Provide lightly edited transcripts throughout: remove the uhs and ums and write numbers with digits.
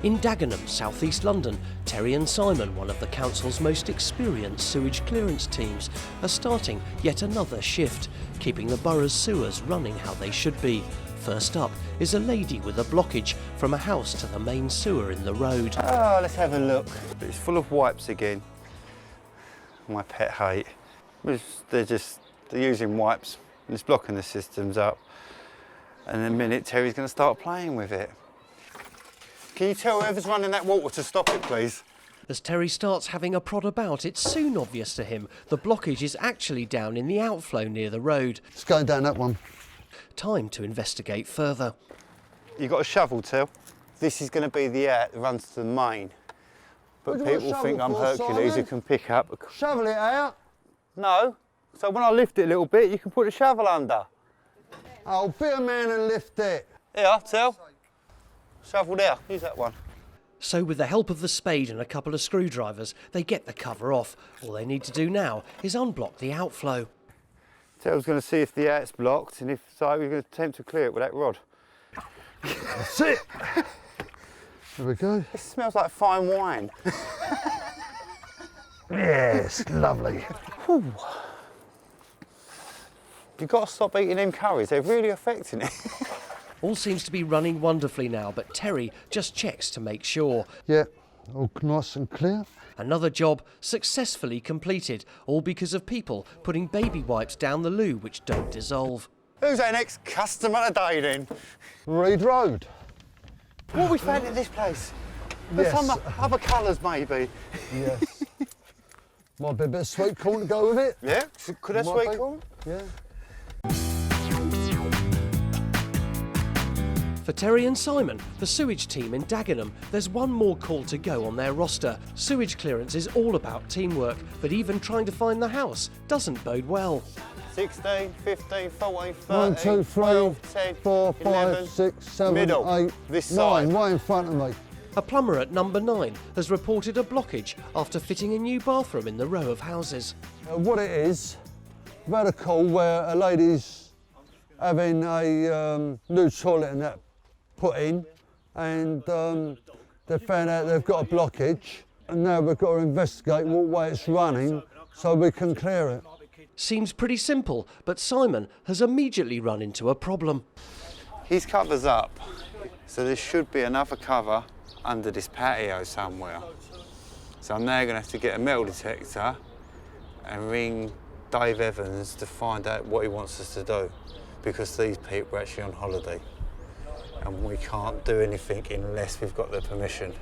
In Dagenham, South East London, Terry and Simon, one of the council's most experienced sewage clearance teams, are starting yet another shift, keeping the borough's sewers running how they should be. First up is a lady with a blockage from a house to the main sewer in the road. Oh, let's have a look. It's full of wipes again. My pet hate. They're using wipes and it's blocking the systems up. And in a minute, Terry's going to start playing with it. Can you tell whoever's running that water to stop it, please? As Terry starts having a prod about, it's soon obvious to him the blockage is actually down in the outflow near the road. It's going down that one. Time to investigate further. You've got a shovel, Till. This is going to be the out that runs to the main. But What do you want people a think I'm shovel for, Hercules who Simon? can pick up. Shovel it out. No. So when I lift it a little bit, you can put the shovel under. Oh, be a man and lift it. Here, Till. Shovel there. Use that one. So with the help of the spade and a couple of screwdrivers, they get the cover off. All they need to do now is unblock the outflow. Till's going to see if the out's blocked, and if so, we're going to attempt to clear it with that rod. That's it. There we go. It smells like fine wine. Yes, lovely. You've got to stop eating them curries. They're really affecting it. All seems to be running wonderfully now, but Terry just checks to make sure. Yeah, all nice and clear. Another job successfully completed, all because of people putting baby wipes down the loo which don't dissolve. Who's our next customer today then? Reed Road. What we found at this place? There's Yes. some other colours maybe. Yes. Might be a bit of sweet corn to go with it. Yeah? Could that Might sweet be. corn? Yeah. For Terry and Simon, the sewage team in Dagenham, there's one more call to go on their roster. Sewage clearance is all about teamwork, but even trying to find the house doesn't bode well. 16, 15, 14, 13, 1, 2, 3, 12, 10, 4, 5, 11. 6, 7, Middle. 8, This 9, side. right in front of me. A plumber at number 9 has reported a blockage after fitting a new bathroom in the row of houses. What it is, I've had a call where a lady's having a new toilet and that put in, and they found out they've got a blockage, and now we've got to investigate what way it's running so we can clear it. Seems pretty simple, but Simon has immediately run into a problem. His cover's up, so there should be another cover under this patio somewhere. So I'm now going to have to get a metal detector and ring Dave Evans to find out what he wants us to do, because these people are actually on holiday and we can't do anything unless we've got their permission.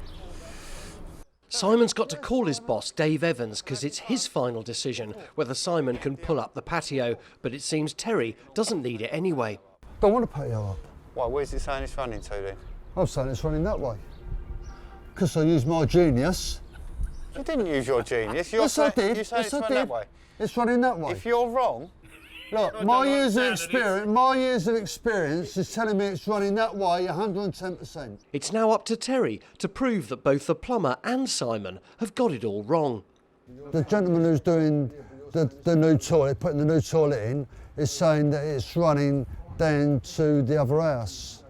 Simon's got to call his boss, Dave Evans, because it's his final decision whether Simon can pull up the patio, but it seems Terry doesn't need it anyway. Don't want to pay you up. Why, where's it saying it's running to then? I'm saying it's running that way. Because I use my genius. You didn't use your genius. Yes, I did. You say Yes, it's I running did. that way. It's running that way. If you're wrong, Look, my years of experience is telling me it's running that way 110%. It's now up to Terry to prove that both the plumber and Simon have got it all wrong. The gentleman who's doing the new toilet, putting the new toilet in, is saying that it's running down to the other house.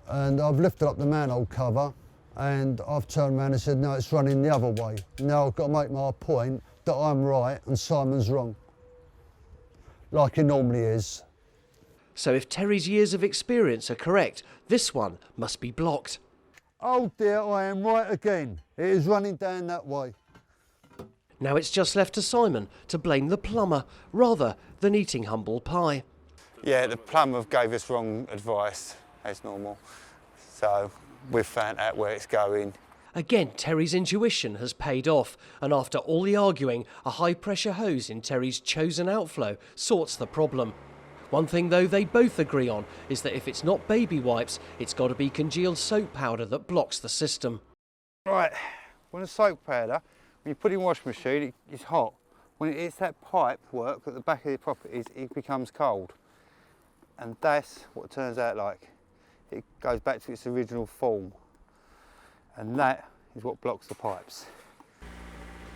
And I've lifted up the manhole cover and I've turned around and said, no, it's running the other way. Now I've got to make my point that I'm right and Simon's wrong, like he normally is. So if Terry's years of experience are correct, this one must be blocked. Oh dear, I am right again. It is running down that way. Now it's just left to Simon to blame the plumber rather than eating humble pie. yeah, the plumber gave us wrong advice, as normal. So we've found out where it's going. Again, Terry's intuition has paid off, and after all the arguing, a high-pressure hose in Terry's chosen outflow sorts the problem. One thing, though, they both agree on is that if it's not baby wipes, it's got to be congealed soap powder that blocks the system. Right, when a soap powder, when you put it in a washing machine, it's hot. When it hits that pipe work at the back of the properties, it becomes cold. And that's what it turns out like. It goes back to its original form. And that is what blocks the pipes.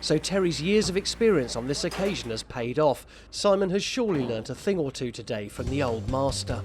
So Terry's years of experience on this occasion has paid off. Simon has surely learnt a thing or two today from the old master.